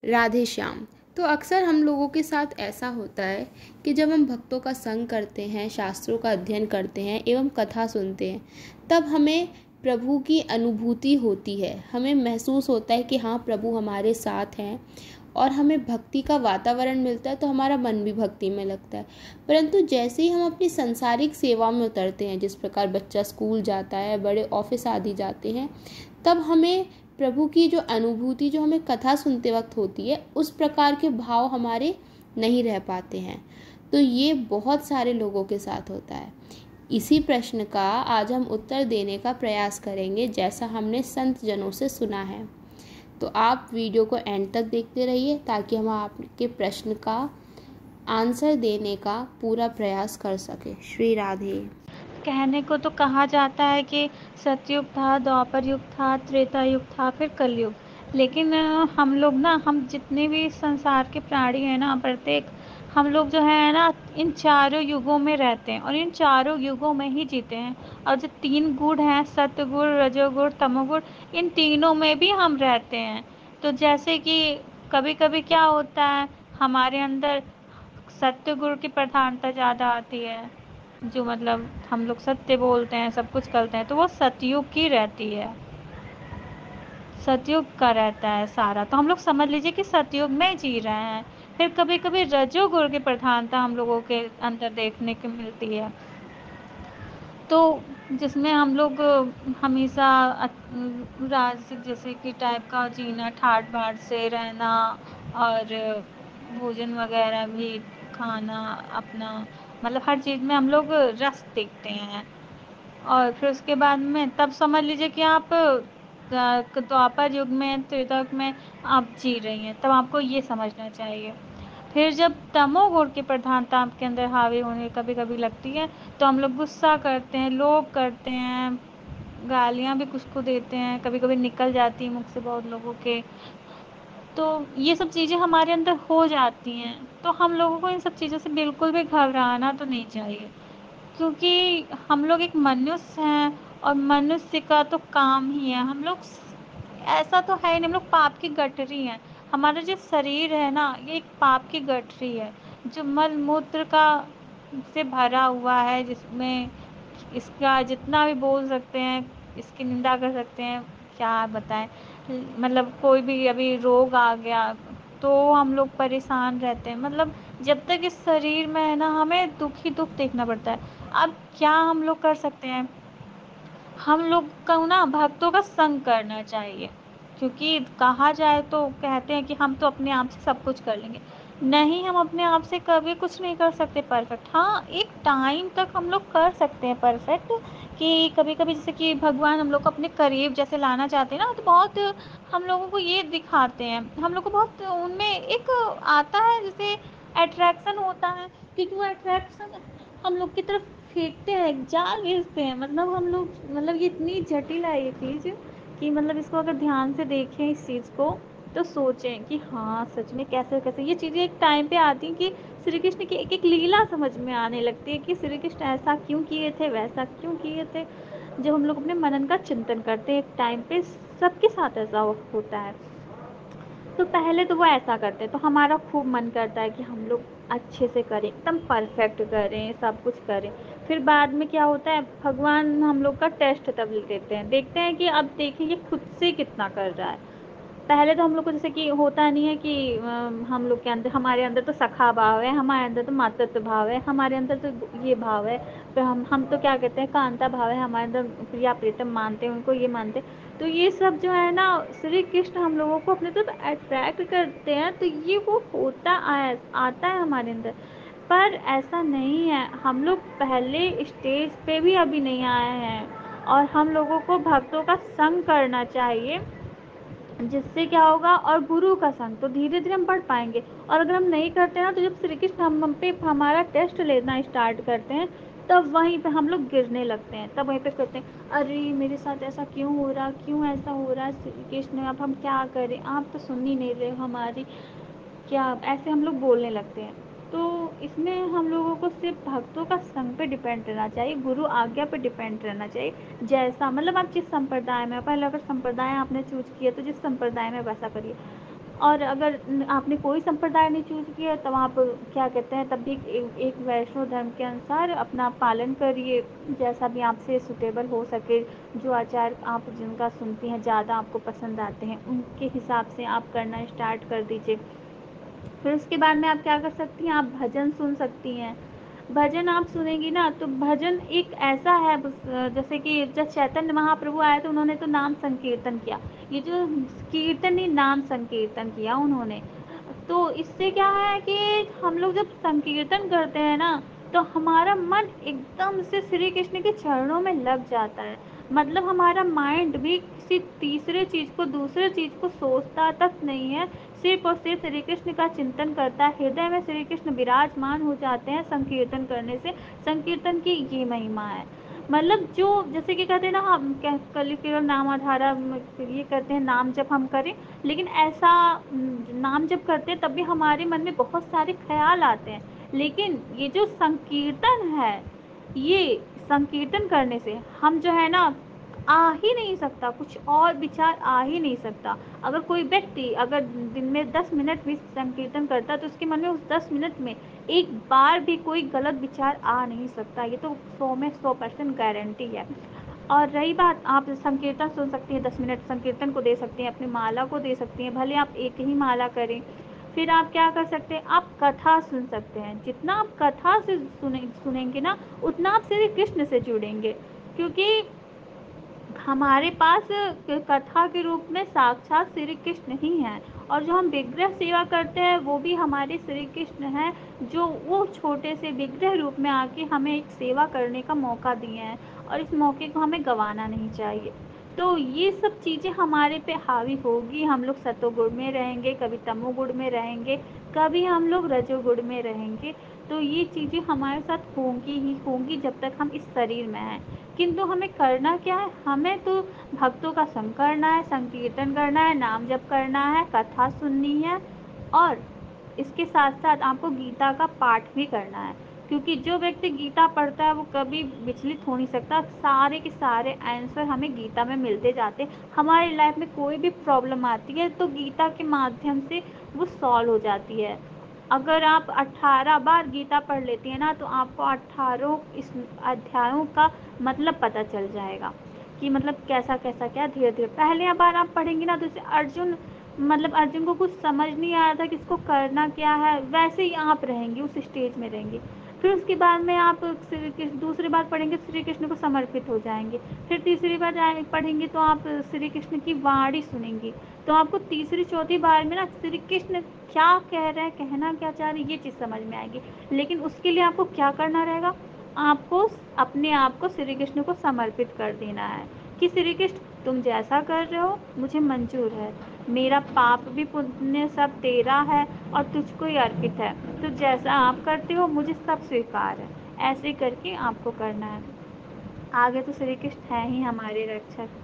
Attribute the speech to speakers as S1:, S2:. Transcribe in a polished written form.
S1: राधे श्याम। तो अक्सर हम लोगों के साथ ऐसा होता है कि जब हम भक्तों का संग करते हैं, शास्त्रों का अध्ययन करते हैं एवं कथा सुनते हैं, तब हमें प्रभु की अनुभूति होती है। हमें महसूस होता है कि हाँ, प्रभु हमारे साथ हैं और हमें भक्ति का वातावरण मिलता है, तो हमारा मन भी भक्ति में लगता है। परंतु जैसे ही हम अपनी सांसारिक सेवा में उतरते हैं, जिस प्रकार बच्चा स्कूल जाता है, बड़े ऑफिस आदि जाते हैं, तब हमें प्रभु की जो अनुभूति जो हमें कथा सुनते वक्त होती है, उस प्रकार के भाव हमारे नहीं रह पाते हैं। तो ये बहुत सारे लोगों के साथ होता है। इसी प्रश्न का आज हम उत्तर देने का प्रयास करेंगे, जैसा हमने संत जनों से सुना है। तो आप वीडियो को एंड तक देखते रहिए ताकि हम आपके प्रश्न का आंसर देने का पूरा प्रयास कर सके। श्री राधे।
S2: कहने को तो कहा जाता है कि सतयुग था, द्वापर युग था, त्रेता युग था, फिर कलयुग। लेकिन हम लोग ना, हम जितने भी संसार के प्राणी हैं ना, प्रत्येक हम लोग जो है ना, इन चारों युगों में रहते हैं और इन चारों युगों में ही जीते हैं। और जो 3 गुण हैं, सतगुण, रजोगुण, तमोगुण, इन तीनों में भी हम रहते हैं। तो जैसे कि कभी कभी क्या होता है, हमारे अंदर सत्य गुण की प्रधानता ज़्यादा आती है, जो मतलब हम लोग सत्य बोलते हैं, सब कुछ करते हैं, तो वो सतयुग की रहती है, सतयुग का रहता है सारा। तो हम लोग समझ लीजिए कि सतयुग में जी रहे हैं। फिर कभी कभी रजोगुण की प्रधानता हम लोगों के अंदर देखने को मिलती है, तो जिसमें हम लोग हमेशा राजसिक जैसे कि टाइप का जीना, ठाट बाट से रहना, और भोजन वगैरह भी खाना अपना, मतलब हर चीज़ में हम लोग रस देखते हैं। और फिर उसके बाद में तब समझ लीजिए कि आप द्वापर युग में, त्रेता युग में आप जी रही हैं, तब आपको ये समझना चाहिए। फिर जब तमोगुण की प्रधानता आपके अंदर हावी होने कभी कभी लगती है, तो हम लोग गुस्सा करते हैं, लोभ करते हैं, गालियाँ भी कुछ को देते हैं, कभी कभी निकल जाती है मुख से बहुत लोगों के। तो ये सब चीज़ें हमारे अंदर हो जाती हैं, तो हम लोगों को इन सब चीज़ों से बिल्कुल भी घबराना तो नहीं चाहिए, क्योंकि हम लोग एक मनुष्य हैं और मनुष्य का तो काम ही है, हम लोग ऐसा तो है नहीं, हम लोग पाप की गठरी हैं। हमारा जो शरीर है ना, ये एक पाप की गठरी है, जो मल मूत्र का से भरा हुआ है, जिसमें इसका जितना भी बोल सकते हैं, इसकी निंदा कर सकते हैं, क्या बताएं। मतलब कोई भी अभी रोग आ गया तो हम लोग परेशान रहते हैं, मतलब जब तक इस शरीर में है ना, हमें दुख ही दुख देखना पड़ता है। अब क्या हम लोग कर सकते हैं, हम लोग को ना भक्तों का संग करना चाहिए, क्योंकि कहा जाए तो कहते हैं कि हम तो अपने आप से सब कुछ कर लेंगे। नहीं, हम अपने आप से कभी कुछ नहीं कर सकते परफेक्ट। हाँ, एक टाइम तक हम लोग कर सकते हैं परफेक्ट, कि कभी कभी जैसे कि भगवान हम लोग को अपने करीब जैसे लाना चाहते हैं ना, तो बहुत हम लोगों को ये दिखाते हैं, हम लोग को बहुत उनमें एक आता है जैसे अट्रैक्शन होता है, क्योंकि वो अट्रैक्शन हम लोग की तरफ फेंकते हैं, एक जाल भेजते हैं। मतलब हम लोग, मतलब ये इतनी जटिल है ये चीज़, कि मतलब इसको अगर ध्यान से देखें इस चीज़ को, तो सोचें कि हाँ, सच में कैसे कैसे ये चीज़ें एक टाइम पे आती हैं, कि श्री कृष्ण की एक एक लीला समझ में आने लगती है, कि श्री कृष्ण ऐसा क्यों किए थे, वैसा क्यों किए थे। जब हम लोग अपने मनन का चिंतन करते हैं, एक टाइम पे सबके साथ ऐसा होता है। तो पहले तो वो ऐसा करते हैं, तो हमारा खूब मन करता है कि हम लोग अच्छे से करें, एकदम परफेक्ट करें, सब कुछ करें। फिर बाद में क्या होता है, भगवान हम लोग का टेस्ट तब लेते हैं, देखते हैं कि अब देखिए ये खुद से कितना कर रहा है। पहले तो हम लोग को जैसे कि होता नहीं है कि हम लोग के अंदर, हमारे अंदर तो सखा भाव है, हमारे अंदर तो मातृत्व भाव है, हमारे अंदर तो ये भाव है। फिर हम तो क्या कहते हैं, कांता भाव है हमारे अंदर, प्रिया प्रीतम मानते हैं उनको, ये मानते हैं। तो ये सब जो है ना, श्री कृष्ण हम लोगों को अपने तरफ अट्रैक्ट करते हैं, तो ये वो होता आता है हमारे अंदर। पर ऐसा नहीं है, हम लोग पहले स्टेज पे भी अभी नहीं आए हैं, और हम लोगों को भक्तों का संग करना चाहिए, जिससे क्या होगा, और गुरु का संग, तो धीरे धीरे हम बढ़ पाएंगे। और अगर हम नहीं करते ना, तो जब श्री कृष्ण हम पे हमारा टेस्ट लेना स्टार्ट करते हैं, तब वहीं पे हम लोग गिरने लगते हैं, तब वहीं पे कहते हैं, अरे मेरे साथ ऐसा क्यों हो रहा, क्यों ऐसा हो रहा है श्री कृष्ण, अब हम क्या करें, आप तो सुन ही नहीं रहे हो हमारी, क्या, ऐसे हम लोग बोलने लगते हैं। तो इसमें हम लोगों को सिर्फ भक्तों का संग पे डिपेंड रहना चाहिए, गुरु आज्ञा पे डिपेंड रहना चाहिए। जैसा मतलब आप जिस संप्रदाय में, पहले अगर संप्रदाय आपने चूज किया तो जिस संप्रदाय में वैसा करिए। और अगर आपने कोई संप्रदाय नहीं चूज़ किया तब आप क्या कहते हैं, तब भी एक वैष्णव धर्म के अनुसार अपना पालन करिए, जैसा भी आपसे सूटेबल हो सके, जो आचार आप जिनका सुनती हैं ज़्यादा आपको पसंद आते हैं उनके हिसाब से आप करना स्टार्ट कर दीजिए। फिर उसके बाद में आप क्या कर सकती हैं, आप भजन सुन सकती हैं। भजन आप सुनेंगी ना तो भजन एक ऐसा है, जैसे कि जब चैतन्य महाप्रभु आए तो उन्होंने तो नाम संकीर्तन किया, ये जो कीर्तन ही नाम संकीर्तन किया उन्होंने। तो इससे क्या है कि हम लोग जब संकीर्तन करते हैं ना तो हमारा मन एकदम से श्री कृष्ण के चरणों में लग जाता है। मतलब हमारा माइंड भी किसी तीसरे चीज को, दूसरे चीज को सोचता तक नहीं है, सिर्फ और सिर्फ श्री कृष्ण का चिंतन करता है। हृदय में श्री कृष्ण विराजमान हो जाते हैं संकीर्तन करने से। संकीर्तन की ये महिमा है। मतलब जो जैसे कि कहते हैं ना, हम कल केवल नाम आधारा ये करते हैं, नाम जब हम करें, लेकिन ऐसा नाम जब करते हैं तब भी हमारे मन में बहुत सारे ख्याल आते हैं। लेकिन ये जो संकीर्तन है, ये संकीर्तन करने से हम जो है ना, आ ही नहीं सकता, कुछ और विचार आ ही नहीं सकता। अगर कोई व्यक्ति अगर दिन में 10 मिनट भी संकीर्तन करता है तो उसके मन में उस 10 मिनट में एक बार भी कोई गलत विचार आ नहीं सकता। ये तो 100 में 100% गारंटी है। और रही बात, आप संकीर्तन सुन सकती हैं, 10 मिनट संकीर्तन को दे सकती हैं, अपनी माला को दे सकती हैं, भले आप एक ही माला करें। फिर आप क्या कर सकते हैं, आप कथा सुन सकते हैं। जितना आप कथा से सुनेंगे ना, उतना आप श्री कृष्ण से जुड़ेंगे, क्योंकि हमारे पास कथा के रूप में साक्षात श्री कृष्ण ही हैं। और जो हम विग्रह सेवा करते हैं वो भी हमारे श्री कृष्ण हैं, जो वो छोटे से विग्रह रूप में आके हमें एक सेवा करने का मौका दिए हैं, और इस मौके को हमें गंवाना नहीं चाहिए। तो ये सब चीज़ें हमारे पे हावी होगी। हम लोग सतोगुण में रहेंगे, कभी तमोगुण में रहेंगे, कभी हम लोग रजोगुण में रहेंगे। तो ये चीज़ें हमारे साथ होंगी ही होंगी जब तक हम इस शरीर में हैं। किंतु हमें करना क्या है, हमें तो भक्तों का संग करना है, संकीर्तन करना है, नाम जप करना है, कथा सुननी है, और इसके साथ साथ आपको गीता का पाठ भी करना है। क्योंकि जो व्यक्ति गीता पढ़ता है वो कभी विचलित हो नहीं सकता। सारे के सारे आंसर हमें गीता में मिलते जाते। हमारी लाइफ में कोई भी प्रॉब्लम आती है तो गीता के माध्यम से वो सॉल्व हो जाती है। अगर आप 18 बार गीता पढ़ लेती हैं ना तो आपको 18 इस अध्यायों का मतलब पता चल जाएगा कि मतलब कैसा कैसा क्या। धीरे धीरे पहले बार आप पढ़ेंगी ना तो जैसे अर्जुन, मतलब अर्जुन को कुछ समझ नहीं आ रहा था कि इसको करना क्या है, वैसे ही आप रहेंगी, उस स्टेज में रहेंगी। फिर उसके बाद में आप श्री कृष्ण दूसरी बार पढ़ेंगे, श्री कृष्ण को समर्पित हो जाएंगे। फिर तीसरी बार पढ़ेंगी तो आप श्री कृष्ण की वाणी सुनेंगी। तो आपको तीसरी चौथी बार में ना श्री कृष्ण क्या कह रहे हैं, कहना क्या चाह रहे हैं, ये चीज़ समझ में आएगी। लेकिन उसके लिए आपको क्या करना रहेगा, आपको अपने आप को श्री कृष्ण को समर्पित कर देना है कि श्री कृष्ण तुम जैसा कर रहे हो मुझे मंजूर है, मेरा पाप भी पुण्य सब तेरा है और तुझको ही अर्पित है, तो जैसा आप करते हो मुझे सब स्वीकार है। ऐसे करके आपको करना है। आगे तो श्री कृष्ण है ही हमारे रक्षक।